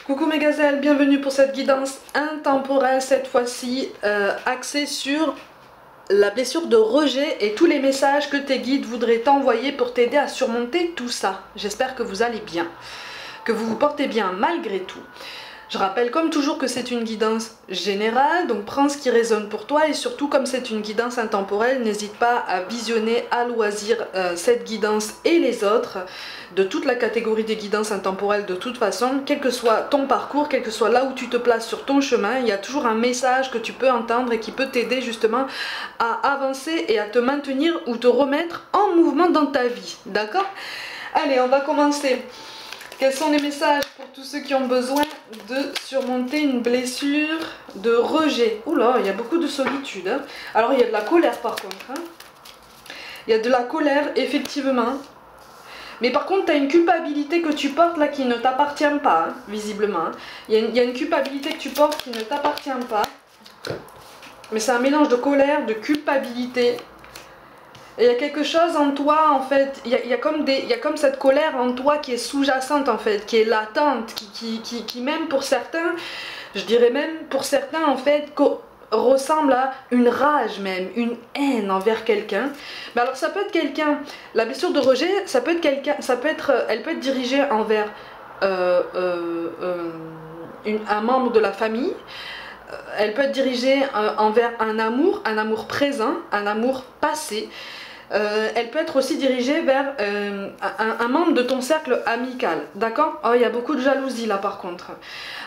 Coucou mes gazelles, bienvenue pour cette guidance intemporelle, cette fois-ci axée sur la blessure de rejet et tous les messages que tes guides voudraient t'envoyer pour t'aider à surmonter tout ça. J'espère que vous allez bien, que vous vous portez bien malgré tout. Je rappelle comme toujours que c'est une guidance générale, donc prends ce qui résonne pour toi et surtout comme c'est une guidance intemporelle, n'hésite pas à visionner à loisir cette guidance et les autres de toute la catégorie des guidances intemporelles de toute façon, quel que soit ton parcours, quel que soit là où tu te places sur ton chemin, il y a toujours un message que tu peux entendre et qui peut t'aider justement à avancer et à te maintenir ou te remettre en mouvement dans ta vie, d'accord? Allez, on va commencer. Quels sont les messages pour tous ceux qui ont besoin de surmonter une blessure de rejet? Oula, il y a beaucoup de solitude. Hein. Alors, il y a de la colère par contre. Hein. Il y a de la colère, effectivement. Mais par contre, tu as une culpabilité que tu portes là qui ne t'appartient pas, hein, visiblement. Il y a une culpabilité que tu portes qui ne t'appartient pas. Mais c'est un mélange de colère, de culpabilité. Et il y a quelque chose en toi en fait, il y a comme cette colère en toi qui est sous-jacente en fait, qui est latente, qui même pour certains, je dirais même pour certains en fait, ressemble à une rage même, une haine envers quelqu'un. Mais alors ça peut être quelqu'un, la blessure de rejet, ça peut être quelqu'un, elle peut être dirigée envers un membre de la famille. Elle peut être dirigée envers un amour présent, un amour passé. Elle peut être aussi dirigée vers un membre de ton cercle amical, d'accord? Oh, il y a beaucoup de jalousie là par contre.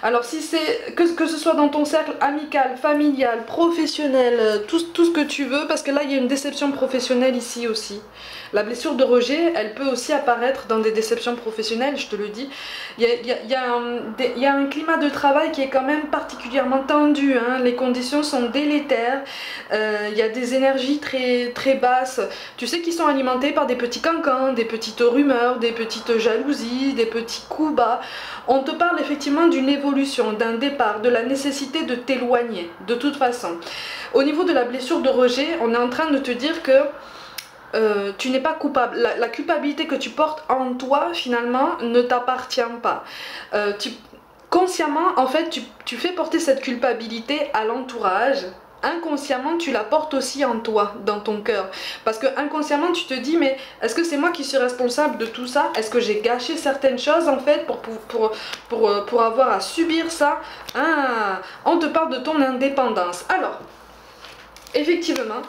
Alors si c'est que ce soit dans ton cercle amical, familial, professionnel, tout ce que tu veux, parce que là il y a une déception professionnelle ici aussi. La blessure de rejet, elle peut aussi apparaître dans des déceptions professionnelles, je te le dis. Il y a un climat de travail qui est quand même particulièrement tendu, hein. Les conditions sont délétères, il y a des énergies très basses. Tu sais qu'ils sont alimentés par des petits cancans, des petites rumeurs, des petites jalousies, des petits coups bas. On te parle effectivement d'une évolution, d'un départ, de la nécessité de t'éloigner, de toute façon. Au niveau de la blessure de rejet, on est en train de te dire que tu n'es pas coupable. La culpabilité que tu portes en toi, finalement, ne t'appartient pas. Consciemment, en fait, tu fais porter cette culpabilité à l'entourage. Inconsciemment, tu la portes aussi en toi, dans ton cœur. Parce que inconsciemment, tu te dis, mais est-ce que c'est moi qui suis responsable de tout ça? Est-ce que j'ai gâché certaines choses, en fait, pour avoir à subir ça? Ah, on te parle de ton indépendance. Alors, effectivement,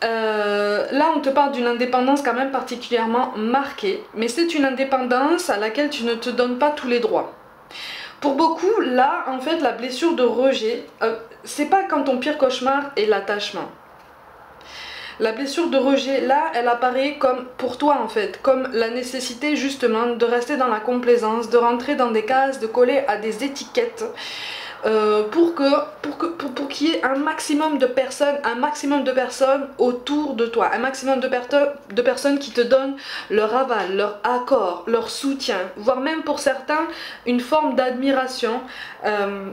là on te parle d'une indépendance quand même particulièrement marquée, mais c'est une indépendance à laquelle tu ne te donnes pas tous les droits. Pour beaucoup, là en fait la blessure de rejet, c'est pas quand ton pire cauchemar est l'attachement. La blessure de rejet, là, elle apparaît comme, pour toi en fait, comme la nécessité justement de rester dans la complaisance, de rentrer dans des cases, de coller à des étiquettes. Pour qu'il y ait un maximum de personnes autour de toi, un maximum de personnes qui te donnent leur aval, leur accord, leur soutien, voire même pour certains une forme d'admiration,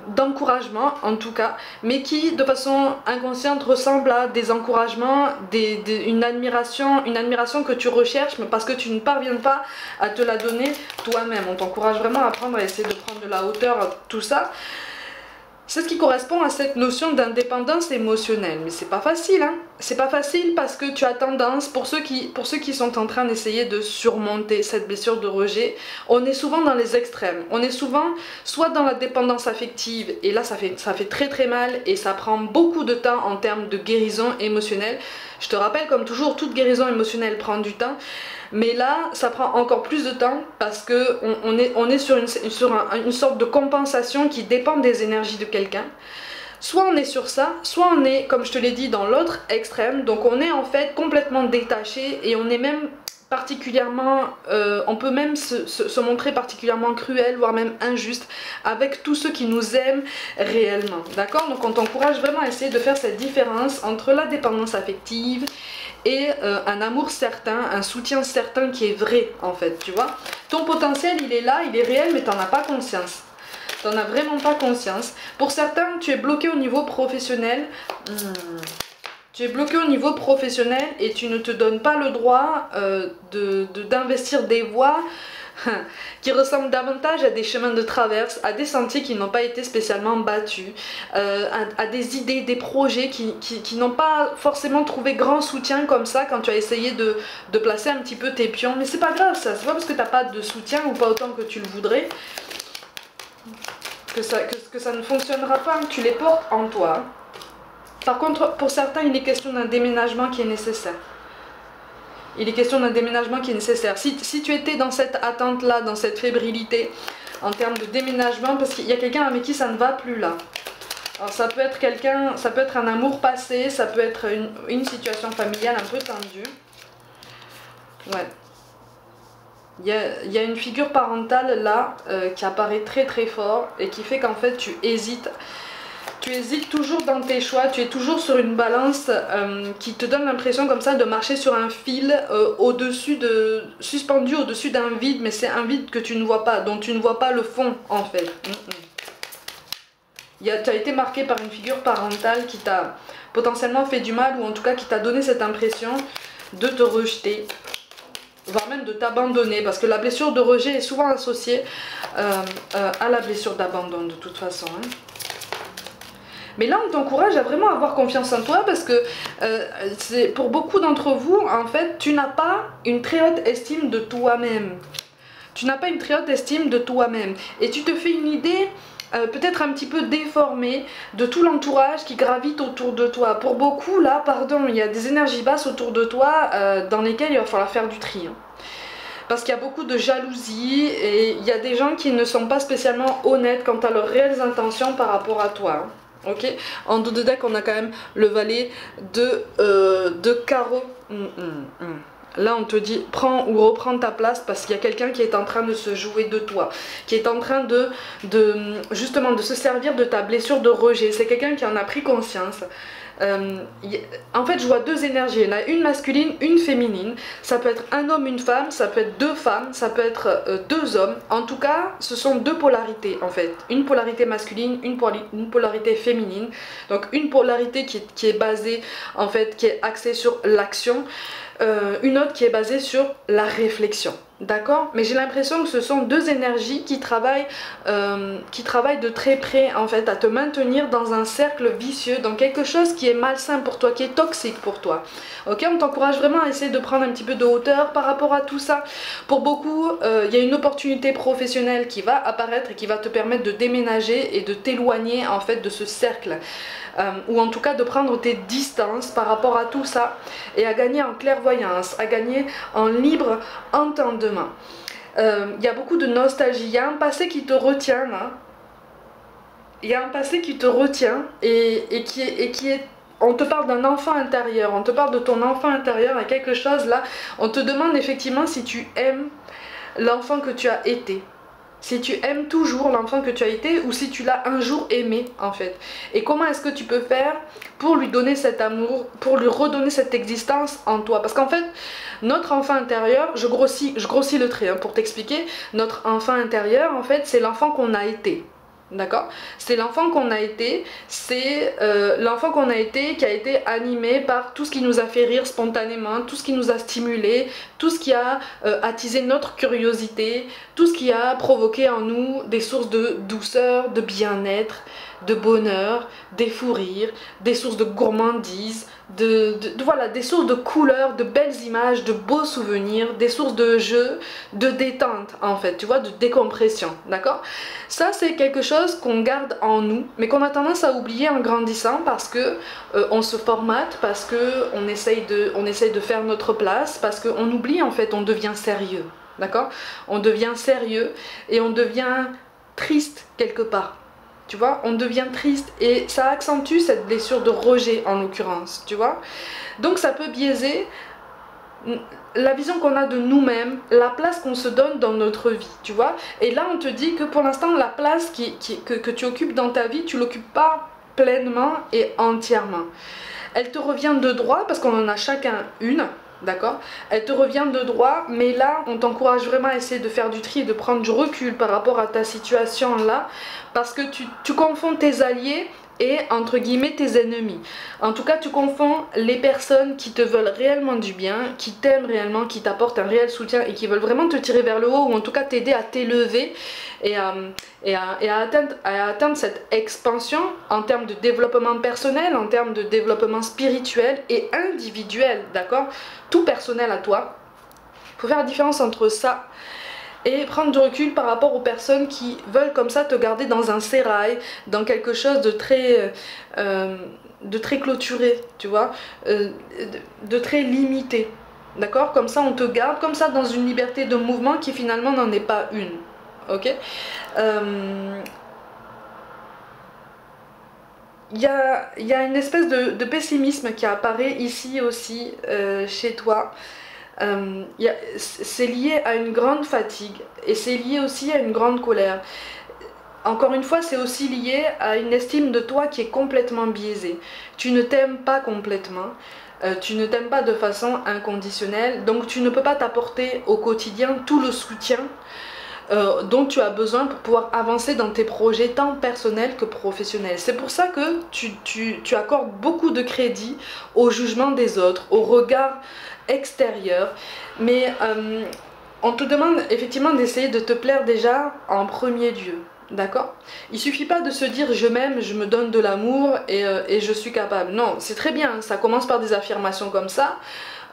d'encouragement en tout cas, mais qui de façon inconsciente ressemble à des encouragements, une admiration que tu recherches, mais parce que tu ne parviens pas à te la donner toi-même. On t'encourage vraiment à apprendre à essayer de prendre de la hauteur, tout ça. C'est ce qui correspond à cette notion d'indépendance émotionnelle. Mais c'est pas facile, hein. C'est pas facile parce que tu as tendance, pour ceux qui sont en train d'essayer de surmonter cette blessure de rejet, on est souvent dans les extrêmes. On est souvent soit dans la dépendance affective, et là ça fait très mal et ça prend beaucoup de temps en termes de guérison émotionnelle. Je te rappelle, comme toujours, toute guérison émotionnelle prend du temps. Mais là, ça prend encore plus de temps parce qu'on est sur une sorte de compensation qui dépend des énergies de quelqu'un. Soit on est sur ça, soit on est, comme je te l'ai dit, dans l'autre extrême. Donc on est en fait complètement détaché et on est même particulièrement, on peut même se montrer particulièrement cruel, voire même injuste avec tous ceux qui nous aiment réellement. D'accord? Donc on t'encourage vraiment à essayer de faire cette différence entre la dépendance affective et un amour certain, un soutien certain qui est vrai en fait, tu vois. Ton potentiel il est là, il est réel, mais t'en as pas conscience. T'en as vraiment pas conscience. Pour certains, tu es bloqué au niveau professionnel. Tu es bloqué au niveau professionnel et tu ne te donnes pas le droit d'investir des voies qui ressemblent davantage à des chemins de traverse, à des sentiers qui n'ont pas été spécialement battus, à des idées, des projets qui n'ont pas forcément trouvé grand soutien comme ça quand tu as essayé de placer un petit peu tes pions. Mais c'est pas grave ça, c'est pas parce que t'as pas de soutien ou pas autant que tu le voudrais que ça ne fonctionnera pas, tu les portes en toi. Par contre, pour certains, il est question d'un déménagement qui est nécessaire. Il est question d'un déménagement qui est nécessaire. Si tu étais dans cette attente-là, dans cette fébrilité, en termes de déménagement, parce qu'il y a quelqu'un avec qui ça ne va plus là. Alors ça peut être quelqu'un, ça peut être un amour passé, ça peut être une situation familiale un peu tendue. Ouais. Il y a une figure parentale là qui apparaît très très fort et qui fait qu'en fait tu hésites. Tu hésites toujours dans tes choix, tu es toujours sur une balance qui te donne l'impression comme ça de marcher sur un fil suspendu au-dessus d'un vide, mais c'est un vide que tu ne vois pas, dont tu ne vois pas le fond en fait. Tu as été marqué par une figure parentale qui t'a potentiellement fait du mal, ou en tout cas qui t'a donné cette impression de te rejeter, voire même de t'abandonner, parce que la blessure de rejet est souvent associée à la blessure d'abandon de toute façon. Mais là, on t'encourage à vraiment avoir confiance en toi parce que pour beaucoup d'entre vous, en fait, tu n'as pas une très haute estime de toi-même. Tu n'as pas une très haute estime de toi-même. Et tu te fais une idée peut-être un petit peu déformée de tout l'entourage qui gravite autour de toi. Pour beaucoup, là, pardon, il y a des énergies basses autour de toi dans lesquelles il va falloir faire du tri. Parce qu'il y a beaucoup de jalousie et il y a des gens qui ne sont pas spécialement honnêtes quant à leurs réelles intentions par rapport à toi. Ok, en dos de deck on a quand même le valet de carreaux. Là on te dit prends ou reprends ta place parce qu'il y a quelqu'un qui est en train de se jouer de toi, qui est en train justement de se servir de ta blessure de rejet. C'est quelqu'un qui en a pris conscience. En fait je vois deux énergies, il y en a une masculine, une féminine, ça peut être un homme, une femme, ça peut être deux femmes, ça peut être deux hommes, en tout cas ce sont deux polarités en fait, une polarité masculine, une polarité féminine, donc une polarité qui est basée en fait, qui est axée sur l'action, une autre qui est basée sur la réflexion. D'accord? Mais j'ai l'impression que ce sont deux énergies qui travaillent de très près en fait à te maintenir dans un cercle vicieux, dans quelque chose qui est malsain pour toi, qui est toxique pour toi. Ok? On t'encourage vraiment à essayer de prendre un petit peu de hauteur par rapport à tout ça. Pour beaucoup, il y a une opportunité professionnelle qui va apparaître et qui va te permettre de déménager et de t'éloigner en fait de ce cercle. Ou en tout cas de prendre tes distances par rapport à tout ça et à gagner en clairvoyance, à gagner en libre entendement. Il y a beaucoup de nostalgie, il y a un passé qui te retient là. Il y a un passé qui te retient et qui est... On te parle d'un enfant intérieur, on te parle de ton enfant intérieur, il y a quelque chose là. On te demande effectivement si tu aimes l'enfant que tu as été. Si tu aimes toujours l'enfant que tu as été ou si tu l'as un jour aimé en fait. Et comment est-ce que tu peux faire pour lui donner cet amour, pour lui redonner cette existence en toi. Parce qu'en fait, notre enfant intérieur, je grossis le trait hein, pour t'expliquer, notre enfant intérieur en fait c'est l'enfant qu'on a été. D'accord? C'est l'enfant qu'on a été, c'est l'enfant qu'on a été qui a été animé par tout ce qui nous a fait rire spontanément, tout ce qui nous a stimulé, tout ce qui a attisé notre curiosité, tout ce qui a provoqué en nous des sources de douceur, de bien-être, de bonheur, des fous rires, des sources de gourmandise, voilà, des sources de couleurs, de belles images, de beaux souvenirs, des sources de jeu, de détente en fait, tu vois, de décompression, d'accord? Ça c'est quelque chose qu'on garde en nous, mais qu'on a tendance à oublier en grandissant parce que on se formate, parce que on essaye de faire notre place, parce qu'on oublie en fait, on devient sérieux, d'accord? On devient sérieux et on devient triste quelque part. Tu vois, on devient triste et ça accentue cette blessure de rejet en l'occurrence, tu vois. Donc ça peut biaiser la vision qu'on a de nous-mêmes, la place qu'on se donne dans notre vie, tu vois. Et là on te dit que pour l'instant la place que tu occupes dans ta vie, tu l'occupes pas pleinement et entièrement. Elle te revient de droit parce qu'on en a chacun une. D'accord? Elle te revient de droit, mais là, on t'encourage vraiment à essayer de faire du tri et de prendre du recul par rapport à ta situation là, parce que tu confonds tes alliés et entre guillemets tes ennemis. En tout cas, tu confonds les personnes qui te veulent réellement du bien, qui t'aiment réellement, qui t'apportent un réel soutien et qui veulent vraiment te tirer vers le haut, ou en tout cas t'aider à t'élever et à atteindre cette expansion en termes de développement personnel, en termes de développement spirituel et individuel, d'accord? Tout personnel à toi. Il faut faire la différence entre ça et prendre du recul par rapport aux personnes qui veulent comme ça te garder dans un sérail, dans quelque chose de très clôturé, tu vois, de très limité, d'accord? Comme ça on te garde comme ça dans une liberté de mouvement qui finalement n'en est pas une, ok? Il y a une espèce de pessimisme qui apparaît ici aussi chez toi. C'est lié à une grande fatigue et c'est lié aussi à une grande colère. Encore une fois, c'est aussi lié à une estime de toi qui est complètement biaisée. Tu ne t'aimes pas complètement, tu ne t'aimes pas de façon inconditionnelle, donc tu ne peux pas t'apporter au quotidien tout le soutien dont tu as besoin pour pouvoir avancer dans tes projets tant personnels que professionnels. C'est pour ça que tu accordes beaucoup de crédit au jugement des autres, au regard extérieur, mais on te demande effectivement d'essayer de te plaire déjà en premier lieu. D'accord? Il suffit pas de se dire je m'aime, je me donne de l'amour et je suis capable. Non, c'est très bien, ça commence par des affirmations comme ça.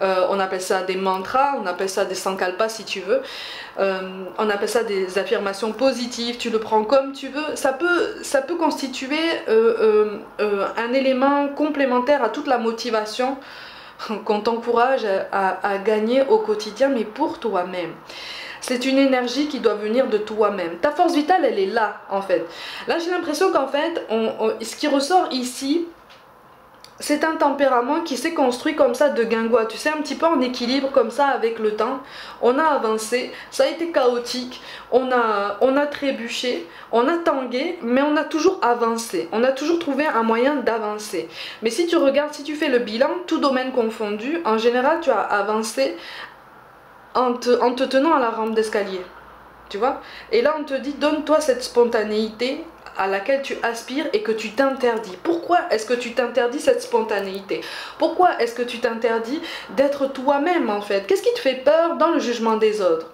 On appelle ça des mantras, on appelle ça des sankalpas si tu veux. On appelle ça des affirmations positives, tu le prends comme tu veux. Ça peut constituer un élément complémentaire à toute la motivation qu'on t'encourage à gagner au quotidien, mais pour toi-même. C'est une énergie qui doit venir de toi-même. Ta force vitale, elle est là, en fait. Là, j'ai l'impression qu'en fait, ce qui ressort ici, c'est un tempérament qui s'est construit comme ça de guingois, tu sais, un petit peu en équilibre comme ça avec le temps. On a avancé, ça a été chaotique, on a trébuché, on a tangué, mais on a toujours avancé. On a toujours trouvé un moyen d'avancer. Mais si tu regardes, si tu fais le bilan, tout domaine confondu, en général, tu as avancé en te tenant à la rampe d'escalier. Tu vois? Et là, on te dit, donne-toi cette spontanéité à laquelle tu aspires et que tu t'interdis. Pourquoi est-ce que tu t'interdis cette spontanéité? Pourquoi est-ce que tu t'interdis d'être toi-même en fait? Qu'est-ce qui te fait peur dans le jugement des autres?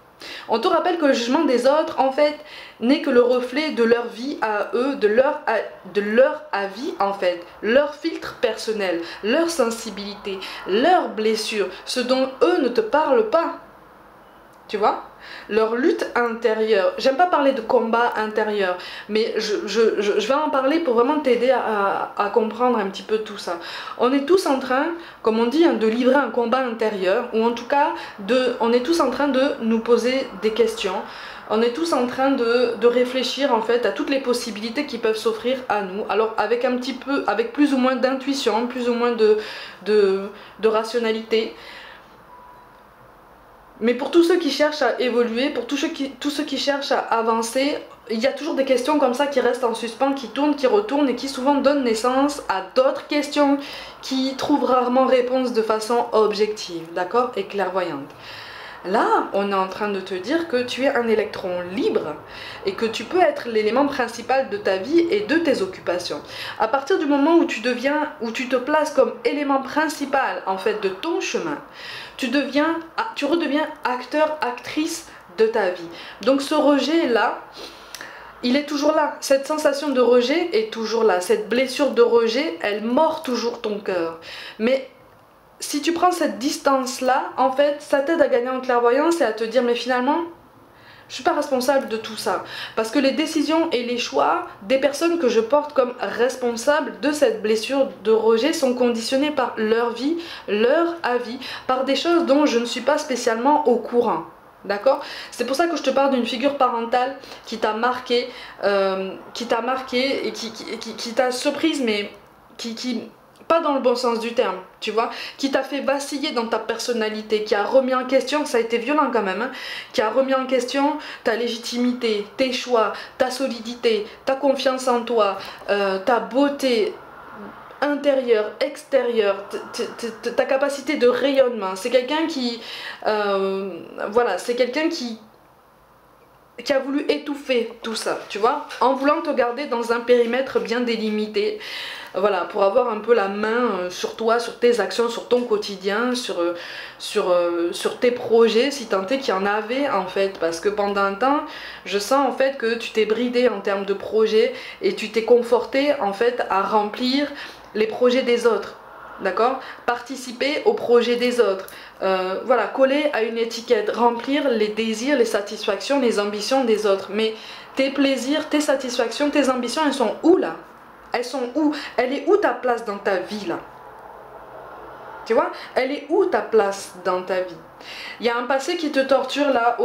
On te rappelle que le jugement des autres en fait n'est que le reflet de leur vie à eux, de leur avis en fait, leur filtre personnel, leur sensibilité, leurs blessures, ce dont eux ne te parlent pas. Tu vois? Leur lutte intérieure. J'aime pas parler de combat intérieur, mais je vais en parler pour vraiment t'aider à comprendre un petit peu tout ça. On est tous en train, comme on dit, hein, de livrer un combat intérieur, ou en tout cas, on est tous en train de nous poser des questions. On est tous en train de réfléchir en fait à toutes les possibilités qui peuvent s'offrir à nous. Alors avec un petit peu, avec plus ou moins d'intuition, plus ou moins de rationalité. Mais pour tous ceux qui cherchent à évoluer, pour tous ceux qui cherchent à avancer, il y a toujours des questions comme ça qui restent en suspens, qui tournent, qui retournent et qui souvent donnent naissance à d'autres questions qui trouvent rarement réponse de façon objective, d'accord, et clairvoyante. Là, on est en train de te dire que tu es un électron libre et que tu peux être l'élément principal de ta vie et de tes occupations. À partir du moment où tu te places comme élément principal en fait de ton chemin, tu redeviens acteur, actrice de ta vie. Donc ce rejet-là, il est toujours là. Cette sensation de rejet est toujours là. Cette blessure de rejet, elle mord toujours ton cœur. Mais si tu prends cette distance-là, en fait, ça t'aide à gagner en clairvoyance et à te dire, mais finalement, je ne suis pas responsable de tout ça. Parce que les décisions et les choix des personnes que je porte comme responsables de cette blessure de rejet sont conditionnés par leur vie, leur avis, par des choses dont je ne suis pas spécialement au courant. D'accord? C'est pour ça que je te parle d'une figure parentale qui t'a marqué, et qui t'a surprise, mais pas dans le bon sens du terme, tu vois, qui t'a fait vaciller dans ta personnalité, qui a remis en question, ça a été violent quand même, hein, qui a remis en question ta légitimité, tes choix, ta solidité, ta confiance en toi, ta beauté intérieure, extérieure, ta capacité de rayonnement. C'est quelqu'un qui, voilà, c'est quelqu'un qui qui a voulu étouffer tout ça, tu vois, en voulant te garder dans un périmètre bien délimité, voilà, pour avoir un peu la main sur toi, sur tes actions, sur ton quotidien, sur tes projets, si tant est qu'il y en avait en fait, parce que pendant un temps, je sens en fait que tu t'es bridé en termes de projets et tu t'es conforté en fait à remplir les projets des autres. D'accord? Participer au projet des autres. Voilà, coller à une étiquette, remplir les désirs, les satisfactions, les ambitions des autres. Mais tes plaisirs, tes satisfactions, tes ambitions, elles sont où là? Elles sont où? Elle est où ta place dans ta vie là? Tu vois? Elle est où ta place dans ta vie? Il y a un passé qui te torture là,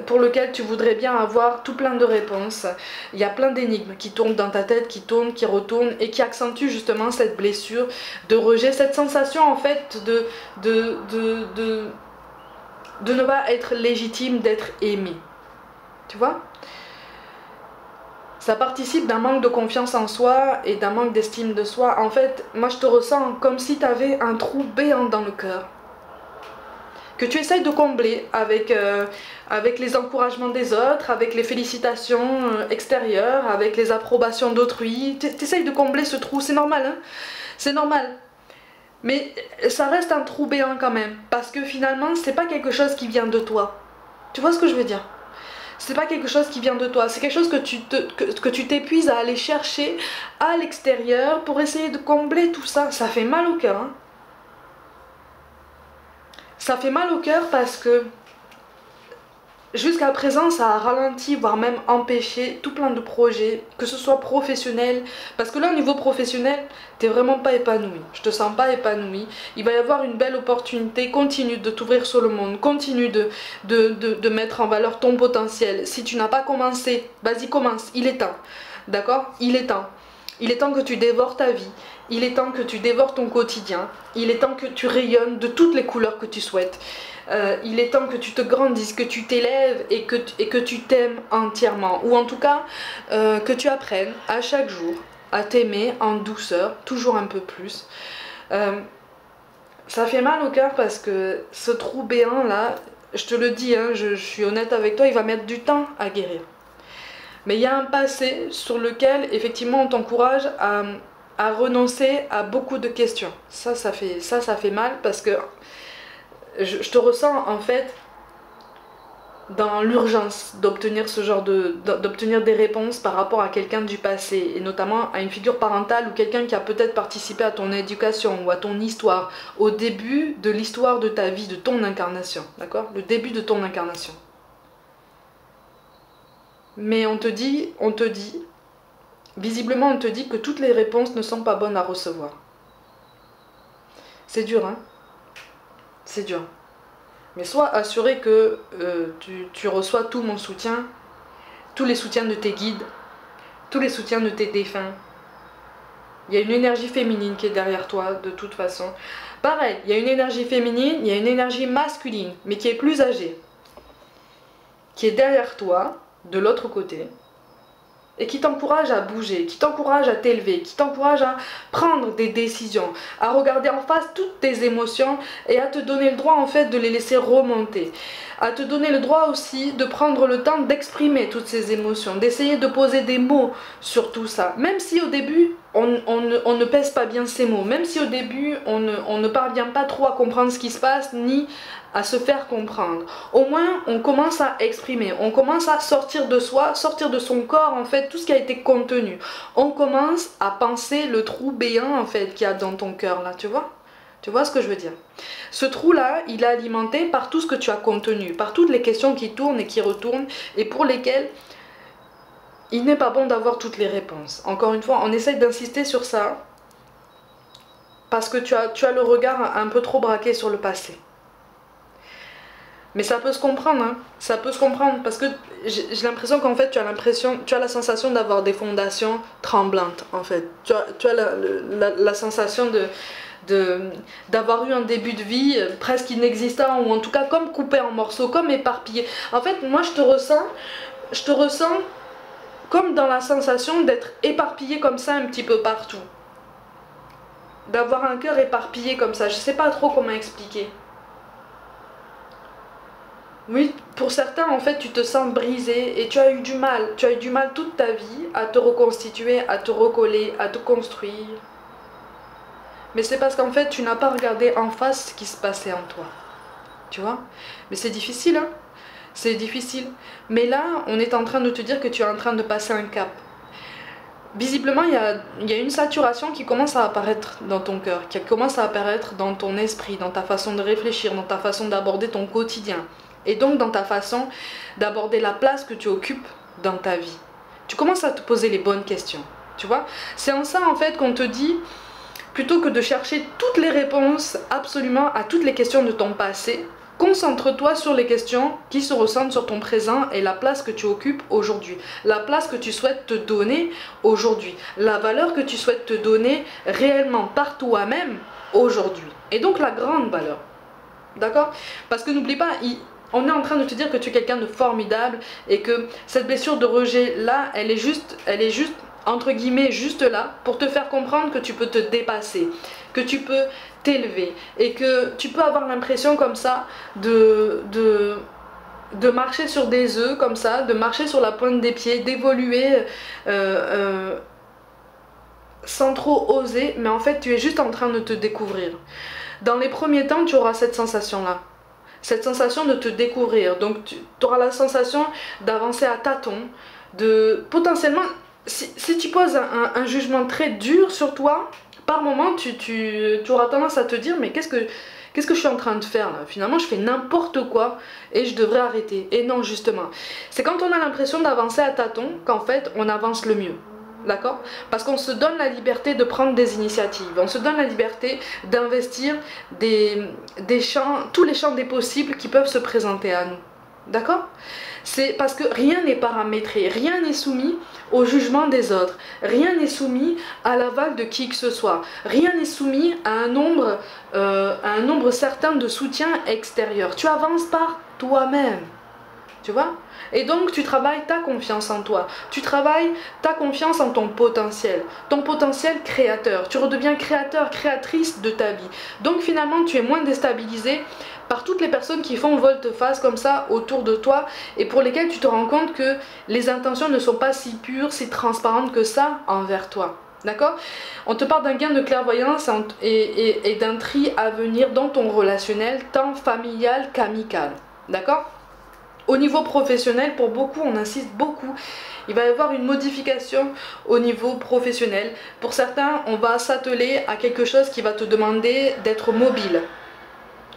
pour lequel tu voudrais bien avoir tout plein de réponses. Il y a plein d'énigmes qui tournent dans ta tête, qui tournent, qui retournent et qui accentuent justement cette blessure de rejet, cette sensation en fait de ne pas être légitime, d'être aimé. Tu vois? Ça participe d'un manque de confiance en soi et d'un manque d'estime de soi. En fait, moi je te ressens comme si tu avais un trou béant dans le cœur que tu essayes de combler avec les encouragements des autres, avec les félicitations extérieures, avec les approbations d'autrui. Tu essayes de combler ce trou, c'est normal, hein? C'est normal. Mais ça reste un trou béant quand même, parce que finalement, c'est pas quelque chose qui vient de toi. Tu vois ce que je veux dire? C'est pas quelque chose qui vient de toi, c'est quelque chose que tu t'épuises à aller chercher à l'extérieur pour essayer de combler tout ça. Ça fait mal au cœur, hein? Ça fait mal au cœur parce que jusqu'à présent ça a ralenti, voire même empêché tout plein de projets, que ce soit professionnel, parce que là au niveau professionnel, t'es vraiment pas épanoui, je te sens pas épanoui. Il va y avoir une belle opportunité, continue de t'ouvrir sur le monde, continue de mettre en valeur ton potentiel. Si tu n'as pas commencé, vas-y commence, il est temps, d'accord? Il est temps. Il est temps que tu dévores ta vie, il est temps que tu dévores ton quotidien, il est temps que tu rayonnes de toutes les couleurs que tu souhaites. Il est temps que tu te grandisses, que tu t'élèves et que tu t'aimes entièrement. Ou en tout cas, que tu apprennes à chaque jour à t'aimer en douceur, toujours un peu plus. Ça fait mal au cœur parce que ce trou béant là, je te le dis, hein, je suis honnête avec toi, il va mettre du temps à guérir. Mais il y a un passé sur lequel effectivement on t'encourage à renoncer à beaucoup de questions. Ça fait mal parce que je te ressens en fait dans l'urgence d'obtenir ce genre d'obtenir des réponses par rapport à quelqu'un du passé, et notamment à une figure parentale ou quelqu'un qui a peut-être participé à ton éducation ou à ton histoire, au début de l'histoire de ta vie, de ton incarnation, d'accord? Le début de ton incarnation. Mais on te dit, visiblement on te dit que toutes les réponses ne sont pas bonnes à recevoir. C'est dur, hein? C'est dur. Mais sois assuré que tu reçois tout mon soutien, tous les soutiens de tes guides, tous les soutiens de tes défunts. Il y a une énergie féminine qui est derrière toi de toute façon. Pareil, il y a une énergie féminine, il y a une énergie masculine, mais qui est plus âgée, qui est derrière toi, de l'autre côté, et qui t'encourage à bouger, qui t'encourage à t'élever, qui t'encourage à prendre des décisions, à regarder en face toutes tes émotions et à te donner le droit en fait de les laisser remonter, à te donner le droit aussi de prendre le temps d'exprimer toutes ces émotions, d'essayer de poser des mots sur tout ça, même si au début on ne pèse pas bien ces mots, même si au début on ne parvient pas trop à comprendre ce qui se passe, ni à se faire comprendre. Au moins on commence à exprimer, on commence à sortir de soi, sortir de son corps en fait tout ce qui a été contenu. On commence à penser le trou béant en fait qu'il y a dans ton cœur là, tu vois? Tu vois ce que je veux dire? Ce trou là, il est alimenté par tout ce que tu as contenu, par toutes les questions qui tournent et qui retournent et pour lesquelles il n'est pas bon d'avoir toutes les réponses. Encore une fois, on essaye d'insister sur ça parce que tu as le regard un peu trop braqué sur le passé. Mais ça peut se comprendre, hein. Ça peut se comprendre parce que j'ai l'impression qu'en fait tu as la sensation d'avoir des fondations tremblantes en fait. Tu as la sensation d'avoir eu un début de vie presque inexistant ou en tout cas comme coupé en morceaux, comme éparpillé. En fait moi je te ressens comme dans la sensation d'être éparpillé comme ça un petit peu partout. D'avoir un cœur éparpillé comme ça, je sais pas trop comment expliquer. Oui, pour certains, en fait, tu te sens brisé et tu as eu du mal. Tu as eu du mal toute ta vie à te reconstituer, à te recoller, à te construire. Mais c'est parce qu'en fait, tu n'as pas regardé en face ce qui se passait en toi. Tu vois? Mais c'est difficile, hein? C'est difficile. Mais là, on est en train de te dire que tu es en train de passer un cap. Visiblement, il y a une saturation qui commence à apparaître dans ton cœur, qui commence à apparaître dans ton esprit, dans ta façon de réfléchir, dans ta façon d'aborder ton quotidien. Et donc dans ta façon d'aborder la place que tu occupes dans ta vie. Tu commences à te poser les bonnes questions. Tu vois? C'est en ça en fait qu'on te dit, plutôt que de chercher toutes les réponses absolument à toutes les questions de ton passé, concentre-toi sur les questions qui se ressentent sur ton présent et la place que tu occupes aujourd'hui, la place que tu souhaites te donner aujourd'hui, la valeur que tu souhaites te donner réellement par toi-même aujourd'hui. Et donc la grande valeur. D'accord? Parce que n'oublie pas, on est en train de te dire que tu es quelqu'un de formidable et que cette blessure de rejet là, elle est juste entre guillemets juste là pour te faire comprendre que tu peux te dépasser, que tu peux t'élever et que tu peux avoir l'impression comme ça de marcher sur des œufs comme ça, de marcher sur la pointe des pieds, d'évoluer sans trop oser, mais en fait tu es juste en train de te découvrir. Dans les premiers temps, tu auras cette sensation-là. Cette sensation de te découvrir. Donc tu auras la sensation d'avancer à tâtons, de potentiellement, si tu poses un jugement très dur sur toi, par moment tu auras tendance à te dire mais qu'est-ce que je suis en train de faire là? Finalement je fais n'importe quoi et je devrais arrêter. Et non justement, c'est quand on a l'impression d'avancer à tâtons qu'en fait on avance le mieux. D'accord? Parce qu'on se donne la liberté de prendre des initiatives, on se donne la liberté d'investir tous les champs des possibles qui peuvent se présenter à nous. D'accord? C'est parce que rien n'est paramétré, rien n'est soumis au jugement des autres, rien n'est soumis à l'aval de qui que ce soit, rien n'est soumis à un nombre certain de soutien extérieur. Tu avances par toi-même. Tu vois? Et donc tu travailles ta confiance en toi, tu travailles ta confiance en ton potentiel créateur, tu redeviens créateur, créatrice de ta vie. Donc finalement tu es moins déstabilisé par toutes les personnes qui font volte-face comme ça autour de toi et pour lesquelles tu te rends compte que les intentions ne sont pas si pures, si transparentes que ça envers toi. D'accord? On te parle d'un gain de clairvoyance et d'un tri à venir dans ton relationnel, tant familial qu'amical. D'accord? Au niveau professionnel, pour beaucoup, on insiste beaucoup, il va y avoir une modification au niveau professionnel. Pour certains, on va s'atteler à quelque chose qui va te demander d'être mobile.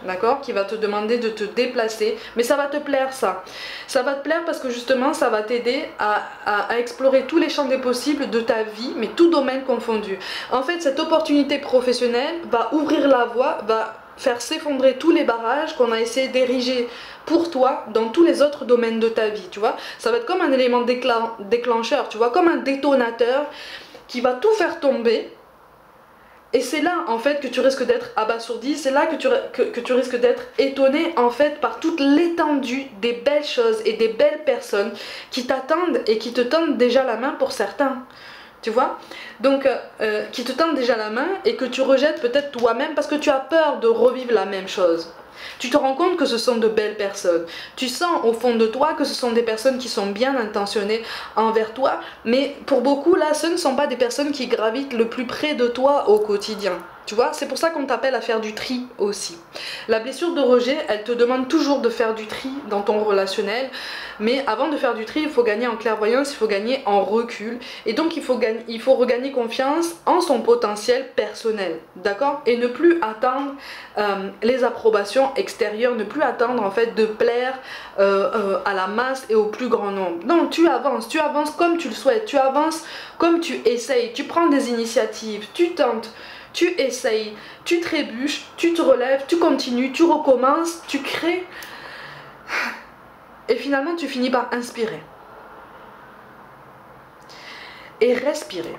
D'accord? Qui va te demander de te déplacer. Mais ça va te plaire ça. Ça va te plaire parce que justement, ça va t'aider à explorer tous les champs des possibles de ta vie, mais tout domaine confondu. En fait, cette opportunité professionnelle va ouvrir la voie, va faire s'effondrer tous les barrages qu'on a essayé d'ériger pour toi dans tous les autres domaines de ta vie, tu vois. Ça va être comme un élément déclencheur, tu vois, comme un détonateur qui va tout faire tomber. Et c'est là en fait que tu risques d'être abasourdi, c'est là que tu risques d'être étonné en fait par toute l'étendue des belles choses et des belles personnes qui t'attendent et qui te tendent déjà la main pour certains. Tu vois? Donc, qui te tendent déjà la main et que tu rejettes peut-être toi-même parce que tu as peur de revivre la même chose. Tu te rends compte que ce sont de belles personnes. Tu sens au fond de toi que ce sont des personnes qui sont bien intentionnées envers toi. Mais pour beaucoup, là, ce ne sont pas des personnes qui gravitent le plus près de toi au quotidien. Tu vois, c'est pour ça qu'on t'appelle à faire du tri aussi. La blessure de rejet, elle te demande toujours de faire du tri dans ton relationnel. Mais avant de faire du tri, il faut gagner en clairvoyance, il faut gagner en recul. Et donc, il faut regagner confiance en son potentiel personnel. D'accord? Et ne plus attendre les approbations extérieures, ne plus attendre en fait de plaire à la masse et au plus grand nombre. Non, tu avances comme tu le souhaites, tu avances comme tu essayes, tu prends des initiatives, tu tentes. Tu essayes, tu trébuches, tu te relèves, tu continues, tu recommences, tu crées. Et finalement, tu finis par inspirer. Et respirer.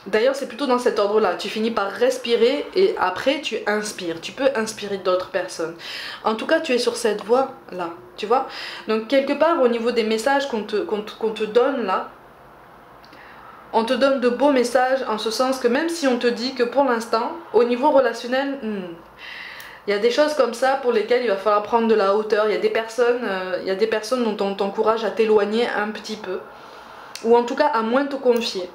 D'ailleurs, c'est plutôt dans cet ordre-là. Tu finis par respirer et après, tu inspires. Tu peux inspirer d'autres personnes. En tout cas, tu es sur cette voie-là. Tu vois? Donc, quelque part, au niveau des messages qu'on te donne là, on te donne de beaux messages en ce sens que même si on te dit que pour l'instant, au niveau relationnel, Il y a des choses comme ça pour lesquelles il va falloir prendre de la hauteur. Il y a des personnes dont on t'encourage à t'éloigner un petit peu. Ou en tout cas à moins te confier.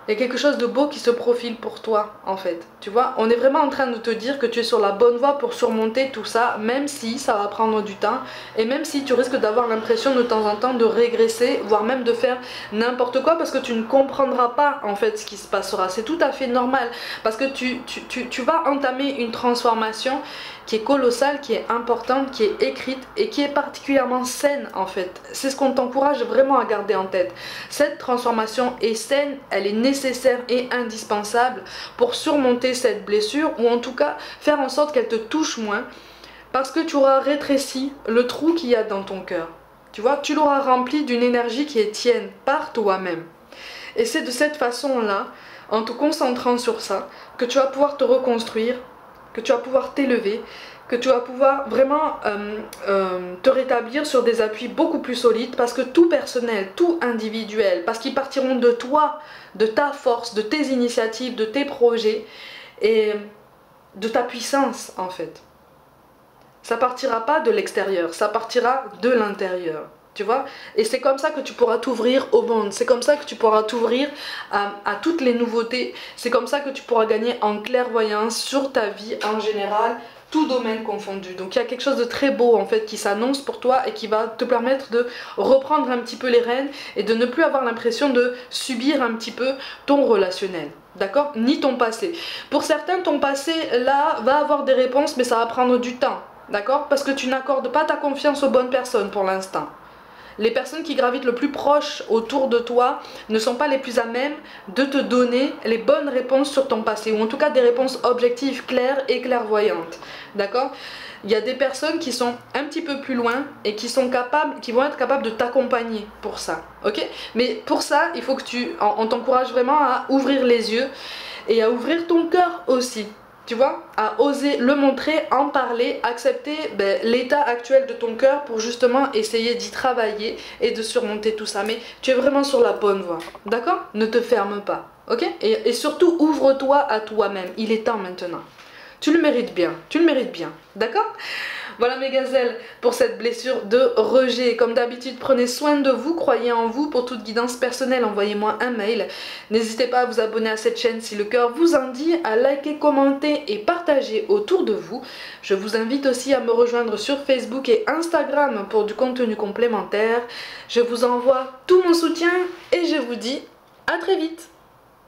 Il y a quelque chose de beau qui se profile pour toi en fait, tu vois. On est vraiment en train de te dire que tu es sur la bonne voie pour surmonter tout ça, même si ça va prendre du temps et même si tu risques d'avoir l'impression de temps en temps de régresser, voire même de faire n'importe quoi parce que tu ne comprendras pas en fait ce qui se passera. C'est tout à fait normal parce que tu vas entamer une transformation qui est colossale, qui est importante, qui est écrite et qui est particulièrement saine en fait. C'est ce qu'on t'encourage vraiment à garder en tête. Cette transformation est saine, elle est nécessaire et indispensable pour surmonter cette blessure ou en tout cas faire en sorte qu'elle te touche moins parce que tu auras rétréci le trou qu'il y a dans ton cœur. Tu vois, tu l'auras rempli d'une énergie qui est tienne par toi-même. Et c'est de cette façon-là, en te concentrant sur ça, que tu vas pouvoir te reconstruire, que tu vas pouvoir t'élever, que tu vas pouvoir vraiment te rétablir sur des appuis beaucoup plus solides parce que tout personnel, tout individuel, parce qu'ils partiront de toi, de ta force, de tes initiatives, de tes projets et de ta puissance en fait. Ça partira pas de l'extérieur, ça partira de l'intérieur. Tu vois, et c'est comme ça que tu pourras t'ouvrir au monde, c'est comme ça que tu pourras t'ouvrir à toutes les nouveautés, c'est comme ça que tu pourras gagner en clairvoyance sur ta vie en général, tout domaine confondu. Donc il y a quelque chose de très beau en fait qui s'annonce pour toi et qui va te permettre de reprendre un petit peu les rênes et de ne plus avoir l'impression de subir un petit peu ton relationnel. D'accord? Ni ton passé. Pour certains, ton passé là va avoir des réponses mais ça va prendre du temps. D'accord? Parce que tu n'accordes pas ta confiance aux bonnes personnes pour l'instant. Les personnes qui gravitent le plus proche autour de toi ne sont pas les plus à même de te donner les bonnes réponses sur ton passé, ou en tout cas des réponses objectives, claires et clairvoyantes. D'accord? Il y a des personnes qui sont un petit peu plus loin et qui vont être capables de t'accompagner pour ça. Ok? Mais pour ça, il faut que on t'encourage vraiment à ouvrir les yeux et à ouvrir ton cœur aussi. Tu vois, à oser le montrer, en parler, accepter l'état actuel de ton cœur pour justement essayer d'y travailler et de surmonter tout ça. Mais tu es vraiment sur la bonne voie, d'accord? Ne te ferme pas, ok? Et surtout, ouvre-toi à toi-même, il est temps maintenant. Tu le mérites bien, d'accord? Voilà mes gazelles pour cette blessure de rejet. Comme d'habitude, prenez soin de vous, croyez en vous. Pour toute guidance personnelle, envoyez-moi un mail. N'hésitez pas à vous abonner à cette chaîne si le cœur vous en dit, à liker, commenter et partager autour de vous. Je vous invite aussi à me rejoindre sur Facebook et Instagram pour du contenu complémentaire. Je vous envoie tout mon soutien et je vous dis à très vite.